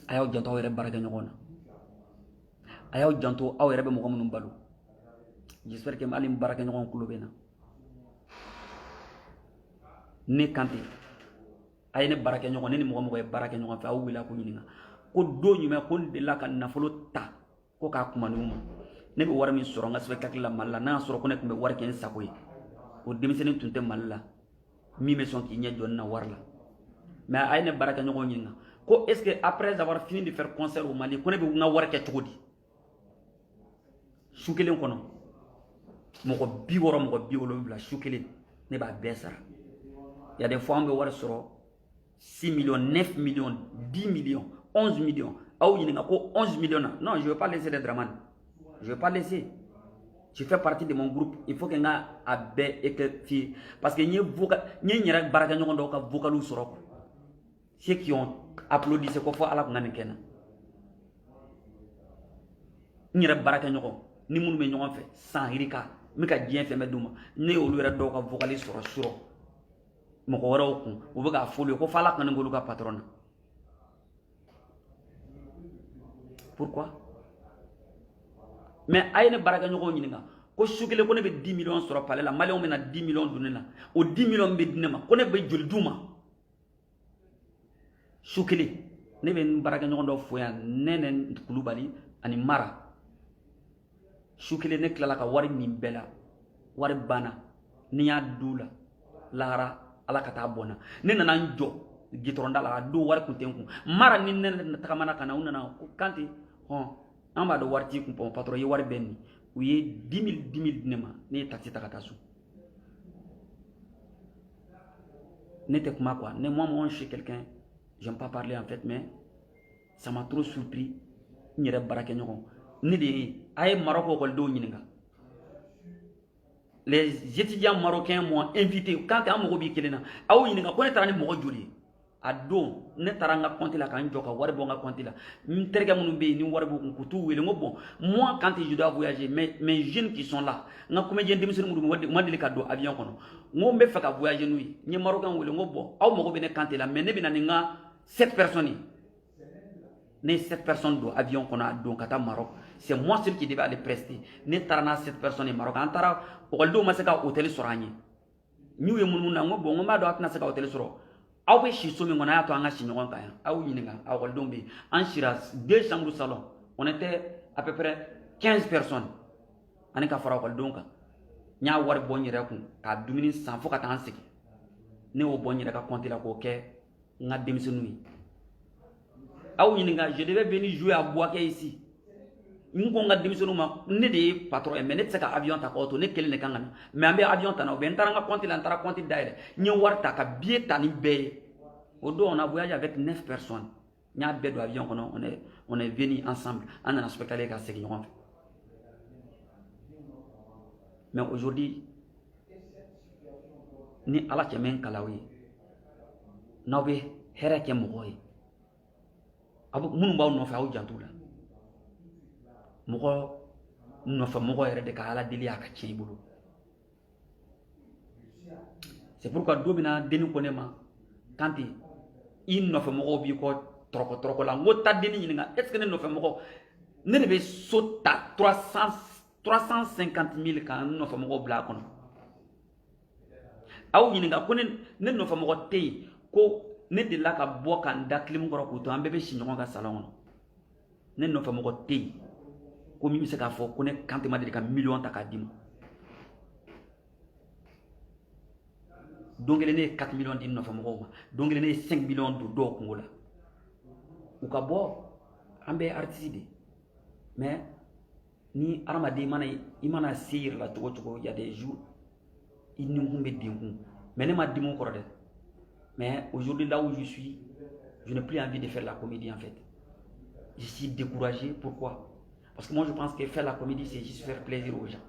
Ayaw janto aw yɛrɛ barakɛ ɲɔgɔn na. A y'aw janto aw yɛrɛ bɛ mɔgɔ minnu balo. J'espère que hali n barakɛ ɲɔgɔn kulo bɛ na. Ne Kante a ye ne barakɛ ɲɔgɔn, ne ni mɔgɔ mɔgɔ ye barakɛ ɲɔgɔn fɛ, aw wele ko ɲininka ko don jumɛn ko n delila ka nafolo ta ko k'a kuma n'u ma. Ne bɛ wari min sɔrɔ n ka spectacle la Mali la, n'a y'a sɔrɔ ko ne tun bɛ wari kɛ n sago ye, o denmisɛnnin tun tɛ Mali la min bɛ sɔn k'i ɲɛ jɔ ne na wari la. Mais a ye ne barakɛ ɲɔgɔn ɲininka ko est ce que après avoir fini de faire concert au Mali ko ne bɛ n ka wari kɛ cogo di? Su kelen kɔnɔ mɔgɔ 60 mɔgɔ 70 su kelen ne b'a bɛɛ sara. Il y a des fois on bɛ wari sɔrɔ 6 millions, 9 millions, 10 millions, 11 millions. Aw ɲininka ko 11 millions na. Non, je ne vais pas laisser les Dramane. Je ne vais pas laisser. Je fais partie de mon groupe. Il faut que n a bɛɛ éclaircir parce que n ye n yɛrɛ baarakɛ ɲɔgɔn dɔw ka vocaliw sɔrɔ quoi. Ceux qui ont applaudi c'est ko fɔ Ala tun ka nin kɛ n na. N yɛrɛ baarakɛ ɲɔgɔn ni minnu bɛ ɲɔgɔn fɛ san Irika n bɛ ka diɲɛ fɛn bɛɛ d'u ma, ne y'olu yɛrɛ dɔw ka vocali sɔrɔ surɔ mɔgɔ wɛrɛw kun u bɛ k'a f'olu ye ko fɔ Ala kana n'olu ka patron na. Pourquoi? Mais a ye ne baarakɛ ɲɔgɔnw ɲininka ko su kelen ko ne bɛ 10 millions sɔrɔ palais la, maliyɛnw bɛ na 10 millions don ne la, o 10 millions bɛ di ne ma ko ne bɛ joli d'u ma? Su kelen ne bɛ n baarakɛ ɲɔgɔn dɔw fo yan, Nɛnɛ Kulubali ani Mara. Su kelen ne tilala ka wari min bɛɛ la, wari banna, ni y'a d'u la, lahara Ala ka taa bɔnna. Ne nana n jɔ gitɔrɔnda la, a don wari kun tɛ n kun. Mara ni Nɛnɛ tagamana ka na, u nana ko Kante, an b'a dɔn wari t'i kun, patron ye wari bɛɛ nin. U ye 10 000 10 000 di ne ma, ne ye taxi ta ka taa so. Ne tɛ kuma quoi. Moi, je suis quelqu'un, j'aime pas parler en fait, mais ça m'a trop surpris. N yɛrɛ baarakɛ ɲɔgɔn. Ne de ye, a ye Maroc écolidenw ɲininka. Les étudiants marocains m'ont invité. Quand an mago b'i kelen na, aw ɲininka ko ne taara ni mɔgɔ joli ye? A don ne taara n ka compte la ka n jɔ ka wari bɔ n ka compte la. N terikɛ minnu bɛ yen ni wari b'u kun k'u t'u wele. N ko bon, moi quand je dois voyager, mes jeunes qui sont là, n ka comédien denmisɛnnin minnu ma deli ka don avion kɔnɔ. N ko n bɛ fɛ ka voyager n'u ye. N ye Marocain wele. N ko bon, aw mago bɛ ne compte la, mais ne bɛ na ni n ka 7 personnes ye. Ne ye 7 personnes don avion kɔnɔ a don ka taa Maroc. C'est moi seul qui devais aller prester. Ne taara n'a 7 personnes ye Maroc. An taara écolidenw ma se ka hôtel sɔrɔ an ye. N'u ye munumunu na, n ko bon, n ko n b'a dɔn a tɛna se ka hôtel sɔrɔ. Aw bɛ si so min kɔnɔ a y'a to an ka si ɲɔgɔn kan yan. Aw ɲininka écolidenw bɛ yen. An sira 2 chambres salon. On était à peu près 15 personnes. Ani ka fara écolidenw kan. N y'a wari bɔ n yɛrɛ kun ka dumuni san fo ka taa an sigi. Ne y'o bɔ n yɛrɛ ka compte la k'o kɛ n ka denmisɛnninw ye. Aw ɲininka, je devais venir jouer à Bouaké ici. N ko n ka denmisɛnninw ma, ne de ye patron ye, mais ne tɛ se ka avion ta k'aw to, ne kelen de kan ka na. Mais an bɛ avion ta na, ou bien n taara n ka compte la, n taara compte dayɛlɛ. N ye wari ta ka billet ta ni bɛɛ ye. Au don, on a voyagé avec 9 personnes. N y'a bɛɛ don avion kɔnɔ, on est venu ensemble. An nana spectacle ka segin ɲɔgɔn fɛ. Mais aujourd'hui, ni Ala cɛ mɛ n kala aw ye, n'aw bɛ hɛrɛ kɛ mɔgɔw ye, minnu b'aw nɔfɛ aw janto la. Mɔgɔ nɔfɛ mɔgɔ yɛrɛ de ka Ala deli a ka tiɲɛ i bolo. C'est pourquoi don min na denni ko ne ma, Kante, i nɔfɛ mɔgɔw b'i kɔ tɔrɔkɔ la. N ko taa denni ɲininka, est ce que ne nɔfɛ mɔgɔ, ne de bɛ so ta 350 000 ka n nɔfɛ mɔgɔw bila a kɔnɔ. Aw ɲininka ko ne nɔfɛ mɔgɔ tɛ yen, ko ne delila ka bɔ ka n da clim kɔrɔ k'u to an bɛɛ bɛ si ɲɔgɔn ka salon kɔnɔ. Ne nɔfɛ mɔgɔ tɛ yen ko min bɛ se k'a fɔ ko ne Kante ma deli ka million ta k'a di ma. Don kelen ne ye 4 millions di n nɔfɛ mɔgɔw ma, don kelen ne ye 5 millions don dɔw kungo la. U ka bɔ, an bɛɛ artiste de, mais ni hadamaden i mana se yɛrɛ la cogo cogo, il y a des jours i nikun bɛ denkun, mais ne ma di mun kɔrɔ dɛ. Mais aujourd'hui là où je suis, je n'ai plus envie de faire la comédie en fait. Je suis découragé. Pourquoi? Parce que moi je pense que faire la comédie c'est juste faire plaisir aux gens.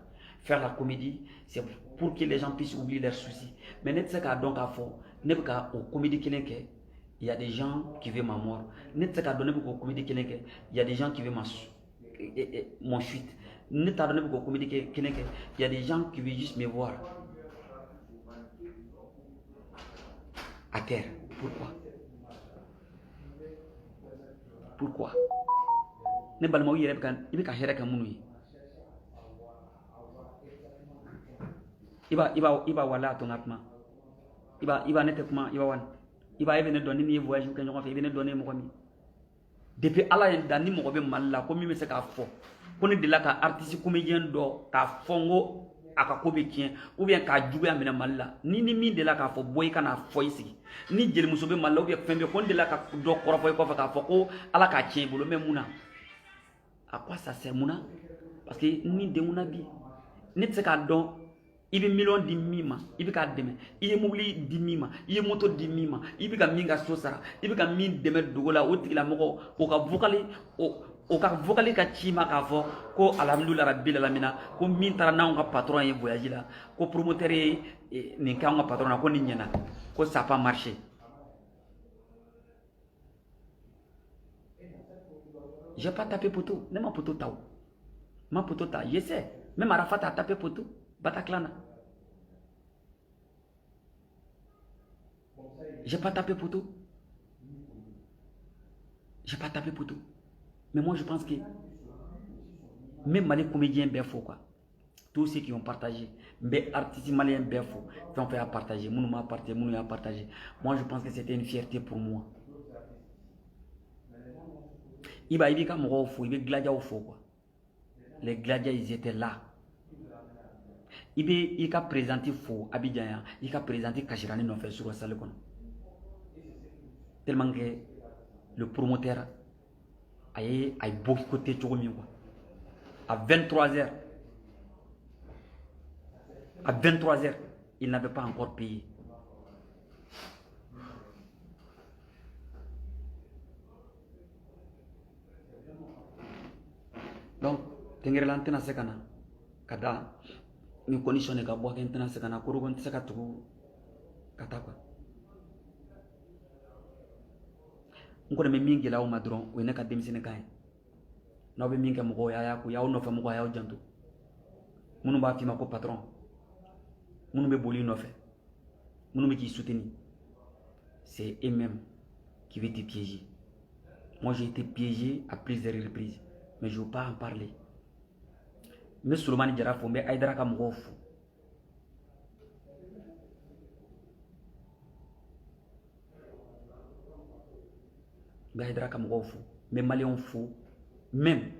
Faire la comédie c'est pour que les gens puissent oublier leurs soucis. Mais ne sais qu'à donc à fond, ne peut qu'à au comédie qu'il y a des gens qui veulent ma mort. Ne sais qu'à donner pour comédie qu'il il y a des gens qui veulent mon chute. Ne t'as donné pour comédie qu'il y a des gens qui veulent juste me voir à terre. Pourquoi? Pourquoi? Ne balma u yere kan ibi ka here kan munu yi. Iba wala to ngapma. Iba nete kuma iba wan. Iba even doni ni voyage kan ñoko fe even doni mo ko mi. Depuis ala en dani mo ko be malla ko mi me se ka fo. Ko ne de la ka artiste comédien do ka fongo aka ko be kien ou bien ka jugu amena malla ni min de la ka fo boy kana fo isi ni jeli muso be malla ou bien fembe ko de la ka do koro fo ko fa ka fo ko ala ka kien bolo me muna. À quoi ça sert muna? Parce que ni de muna bi ne se ka don ibi million di mima ibi ka deme iye mobili di mima iye moto di mima ibi ka minga sosara ibi ka min deme dogola o tigila moko o ka vocali ka chima ka fo ko alhamdulillah rabbil alamin ko min tara na nga patron ye voyage la ko promoteur ni ka nga patron na ko ni nyana ko ça pas marché. J'ai pas tapé poteau, ne ma poteau tao. Ma poteau ta, je sais. Même Arafat a tapé poteau. Bataclana. J'ai pas tapé poteau. J'ai pas tapé poteau. Mais moi je pense que même les comédiens bien faux quoi. Tous ceux qui ont partagé, mais artistes maliens bien faux, qui ont fait à partager, mon m'a partagé, mon a partagé. Moi je pense que c'était une fierté pour moi. Iba ibi ka mo fou, ibi gladia au faux quoi. Les gladiateurs ils étaient là. Il a présenté faux Abidjan, il a présenté Kachirani non fait sur la salle. Tellement que le promoteur a beaucoup côté de à 23h. À 23h, il n'avait pas encore payé. Donc, Tengerelantena Sekana, Kada. Ni condition ka bo ka intana se kana kuru gonta saka tugu kata kwa ngone me mingi lawo madron we ne ka demisine kay na be mingi mo ya ku ya no fa mo ya jantu munu ba fi ma ko patron munu be boli no fe munu me qui soutenir c'est eux-mêmes qui veulent te piéger. Moi j'ai été piégé à plusieurs reprises mais je veux pas en parler. Mais Souleymane Diarra fo mbe Aïdara ka mɔgɔw fo mbe Aïdara ka mɔgɔw fo mbe Maliens fo même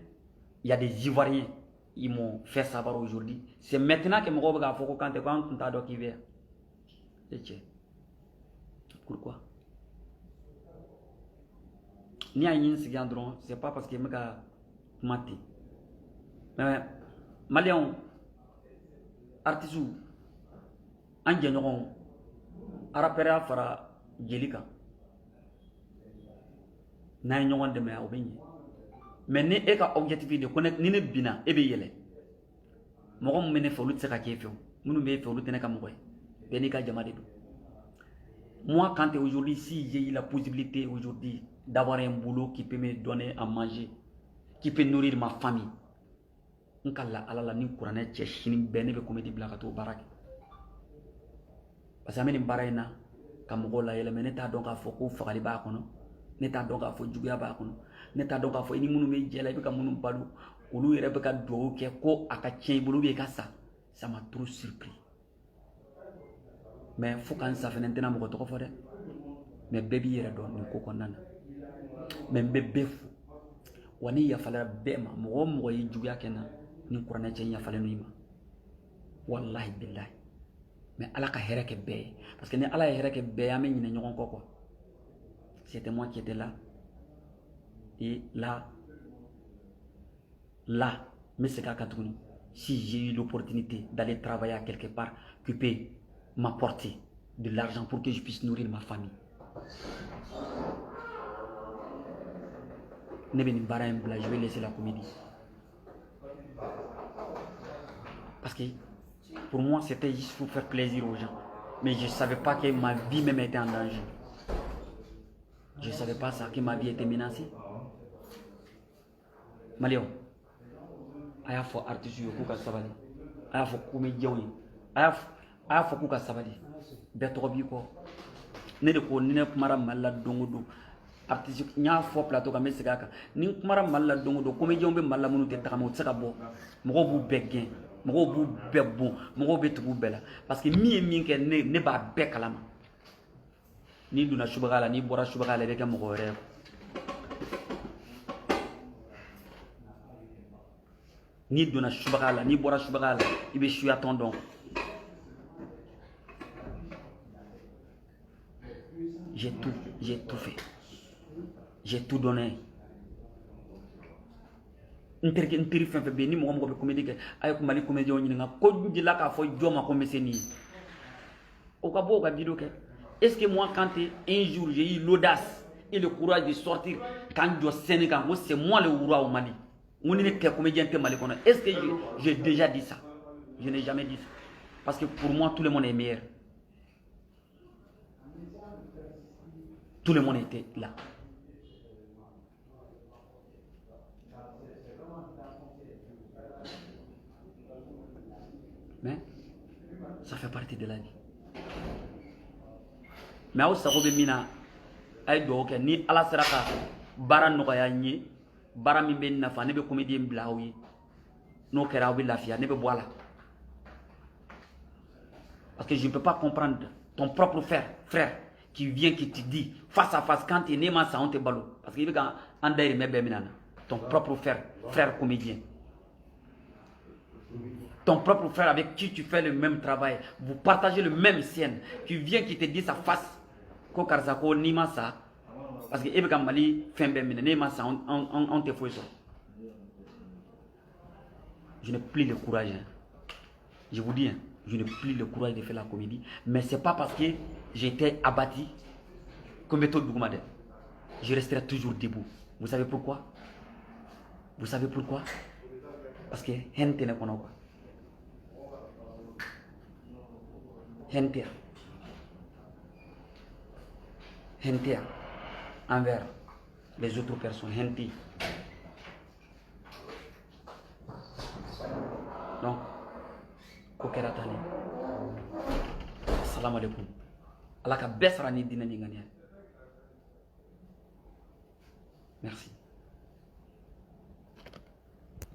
il y a des Ivoiriens ils m'ont fait savoir aujourd'hui c'est maintenant que mɔgɔw bɛ k'a fɔ ko Kanté ko an tun t'a dɔn k'i bɛ yan c'est tiɲɛ pourquoi ni y'a ɲini sigi yan dɔrɔn c'est pas parce que n bɛ ka kuma ten mais Maliens artistes an jɛɲɔgɔnw arapɛrɛya fara jeli kan n'a ye ɲɔgɔn dɛmɛ o bɛ ɲɛ mais ni e ka objectif de ko ni ne bina e bɛ yɛlɛ mɔgɔ min bɛ ne fɛ olu tɛ se ka k'e fɛ minnu b'e fɛ olu tɛ ne ka mɔgɔ ye bɛɛ n'i ka jama de don. Moi quand aujourd'hui si j'ai eu la possibilité aujourd'hui d'avoir un boulot qui peut me donner à manger qui peut nourrir ma famille nkala alala ni kuranɛ cɛ sini bɛɛ ne bɛ comédie bila ka t'o baara kɛ parce que an bɛ nin baara in na ka mɔgɔw layɛlɛ mais ne t'a dɔn k'a fɔ ko fagali b'a kɔnɔ ne t'a dɔn k'a fɔ juguya b'a kɔnɔ ne t'a dɔn k'a fɔ i ni minnu bɛ jɛ la i bɛ ka minnu balo olu yɛrɛ bɛ ka dugawu kɛ ko a ka tiɲɛ i bolo i ka sa ça m'a trop surpris mais fo ka n sa fɛnɛ n tɛna mɔgɔ tɔgɔ fɔ dɛ mais bɛɛ b'i yɛrɛ dɔn nin ko kɔnɔna na mais n bɛ bɛɛ fo wa ni yafalera bɛɛ ma mɔgɔ o mɔgɔ ye juguya kɛ n na ni kuranɛ cɛ yafalen no i ma wallahi billahi mais ala ka hɛrɛ kɛ bɛɛ ye parce que ni ala ye hɛrɛ kɛ bɛɛ ye an bɛ ɲinɛ ɲɔgɔn kɔ quoi c'était moi qui étais là et là mais c'est qu'à tuguni si j'ai eu l'opportunité d'aller travailler à quelque part qui peut m'apporter de l'argent pour que je puisse nourrir ma famille ne bɛ nin baara in bila je vais laisser la comédie parce que pour moi c'était juste pour faire plaisir aux gens mais je ne savais pas que ma vie même était en danger je ne savais pas ça que ma vie était menacée Maliens a y'a fɔ artistes ye k'u ka sabali a y'a fɔ comédiens ye a y'a fɔ k'u ka sabali bɛɛ tɔgɔ b'i kɔ ne de ko ni ne kumara Mali la don o don artiste nya fo plateau ka mesega ka ni kumara malla dongo do comédien be malla munu te takamo tsaka bo mo bu beggen mo bu bebbo mo be tubu bela parce que mi ke ne ba be kalama ni duna subagala ni bora subagala be ke mo gore ni duna subagala ni bora subagala ibe shuya ton don j'ai tout fait. J'ai tout donné. Interi fin fe be ni mo be comédie ke ay ko mali comédie on nga ko di la ka fo joma ko meseni o ka bo ka dido ke est-ce que moi quand un jour j'ai eu l'audace et le courage de sortir quand je Sénégal moi c'est moi le roi au Mali on ne que comédien te Mali connaît est-ce que j'ai déjà dit ça? Je n'ai jamais dit ça parce que pour moi tout le monde est meilleur. Tout le monde était là. Mais ça fait partie de la vie. Mais au sarobe mina ay do ke ni ala saraka bara no ya nyi bara mi ben nafa ne be comédien blawi no kera bi lafia ne be boala parce que je ne peux pas comprendre ton propre frère qui vient qui te dit face à face quand tu es né ma ça on te balo parce que il va en derrière me be minana ton propre frère comédien. Ton propre frère avec qui tu fais le même travail, vous partagez le même scène, qui vient qui te dit sa face, ko karzako ni masa, parce que ebe Mali fin ben ni masa on te fait ça. Je n'ai plus le courage. Hein. Je vous dis, hein, je n'ai plus le courage de faire la comédie, mais c'est pas parce que j'étais abattu comme méthode Bougoumade. Je resterai toujours debout. Vous savez pourquoi? Vous savez pourquoi? Parce que hente ne connaît pas. Hentia envers les autres personnes. Henti. Donc, Kokeratani. Salam alaikum. Allah ka besrani dina ni ngania. Merci.